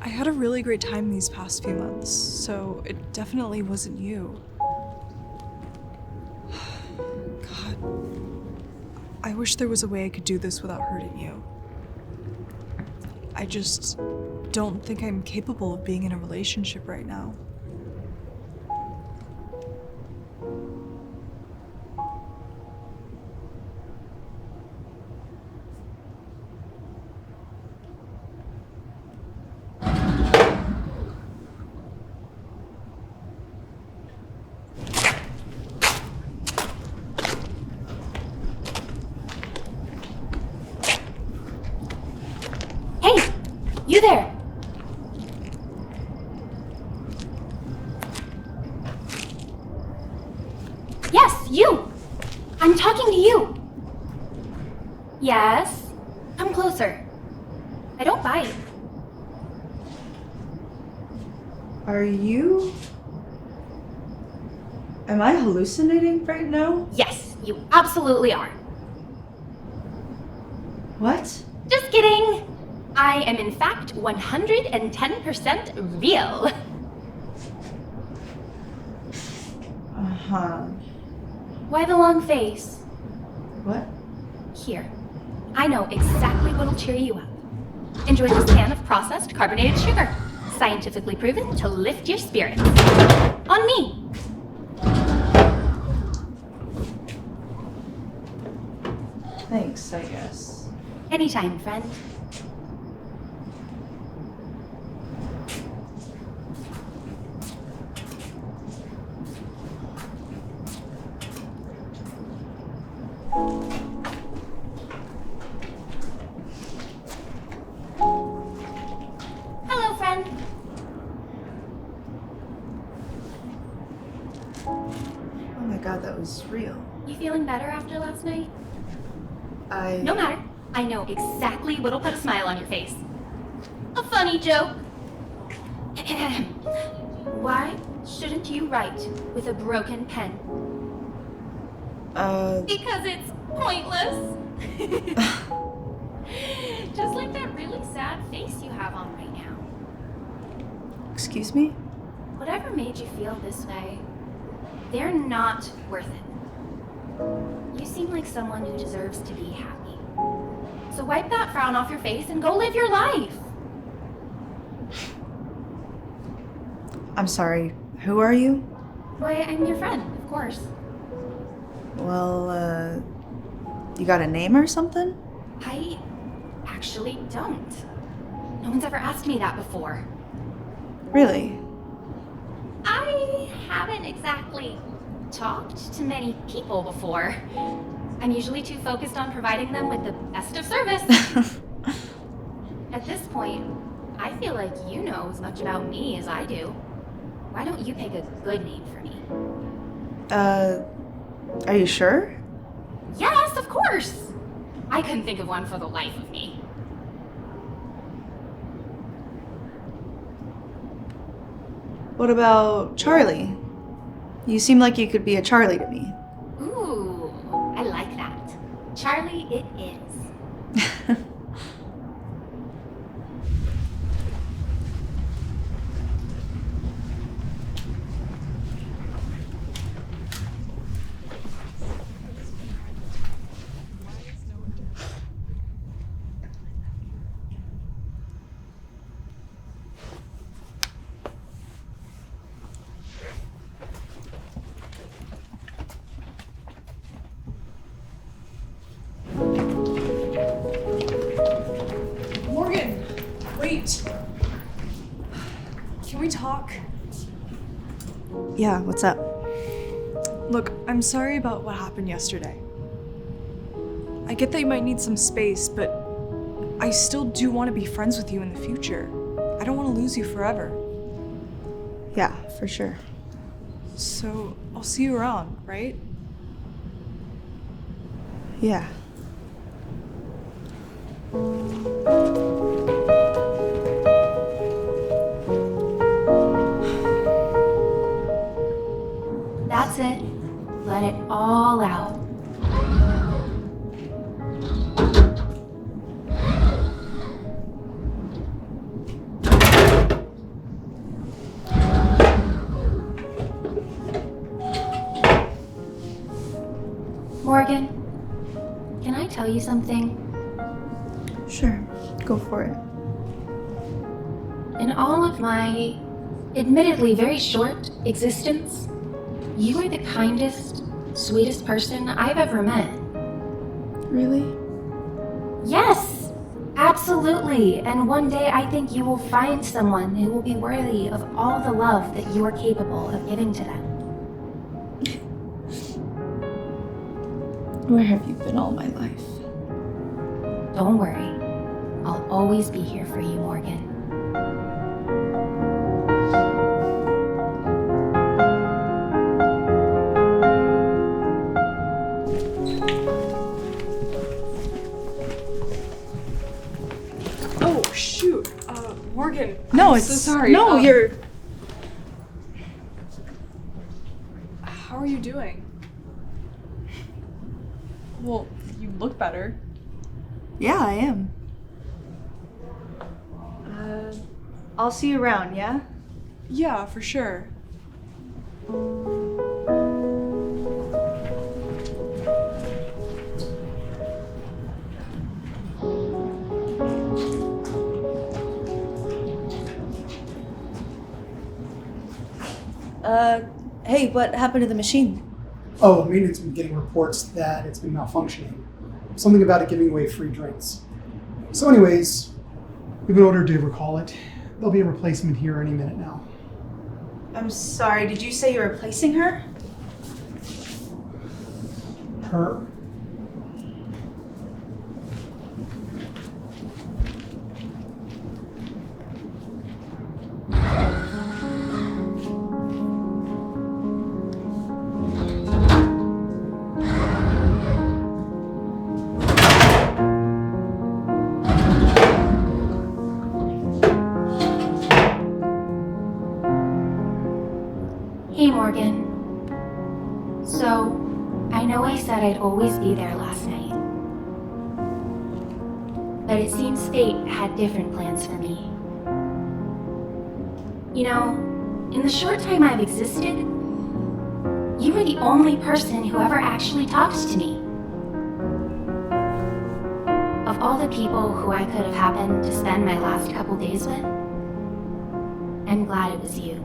I had a really great time these past few months, so it definitely wasn't you. God. I wish there was a way I could do this without hurting you. I just don't think I'm capable of being in a relationship right now. You there! Yes, you! I'm talking to you! Yes? Come closer. I don't bite. Are you... Am I hallucinating right now? Yes, you absolutely are. What? Just kidding! I am in fact 110% real. Uh-huh. Why the long face? What? Here. I know exactly what'll cheer you up. Enjoy this can of processed carbonated sugar. Scientifically proven to lift your spirits. On me! Thanks, I guess. Anytime, friend. Hello, friend. Oh my god, that was real. You feeling better after last night? No No matter. I know exactly what'll put a smile on your face. A funny joke. Why shouldn't you write with a broken pen? Because it's pointless. Just like that really sad face you have on right now. Excuse me? Whatever made you feel this way, they're not worth it. You seem like someone who deserves to be happy. So wipe that frown off your face and go live your life. I'm sorry, who are you? Why, I'm your friend, of course. Well, you got a name or something? I actually don't. No one's ever asked me that before. Really? I haven't exactly talked to many people before. I'm usually too focused on providing them with the best of service. At this point, I feel like you know as much about me as I do. Why don't you pick a good name for me? Are you sure? Yes, of course! I couldn't think of one for the life of me. What about Charlie? You seem like you could be a Charlie to me. Ooh, I like that. Charlie, it is. Wait. Can we talk? Yeah, what's up? Look, I'm sorry about what happened yesterday. I get that you might need some space, but I still do want to be friends with you in the future. I don't want to lose you forever. Yeah, for sure. So, I'll see you around, right? Yeah. That's it. Let it all out. you something? Sure, go for it. In all of my, admittedly very short existence, you are the kindest, sweetest person I've ever met. Really? Yes, absolutely. And one day I think you will find someone who will be worthy of all the love that you are capable of giving to them. Where have you been all my life? Don't worry. I'll always be here for you, Morgan. Oh, shoot. Morgan. No, I'm it's so sorry. No, you're. How are you doing? Well, you look better. Yeah, I am. I'll see you around, yeah? Yeah, for sure. Hey, what happened to the machine? Oh, maintenance has been getting reports that it's been malfunctioning. Something about it giving away free drinks. So anyways, we've been ordered to recall it. There'll be a replacement here any minute now. I'm sorry, did you say you're replacing her? Her. Hey, Morgan. So, I know I said I'd always be there last night. But it seems fate had different plans for me. You know, in the short time I've existed, you were the only person who ever actually talked to me. Of all the people who I could have happened to spend my last couple days with, I'm glad it was you.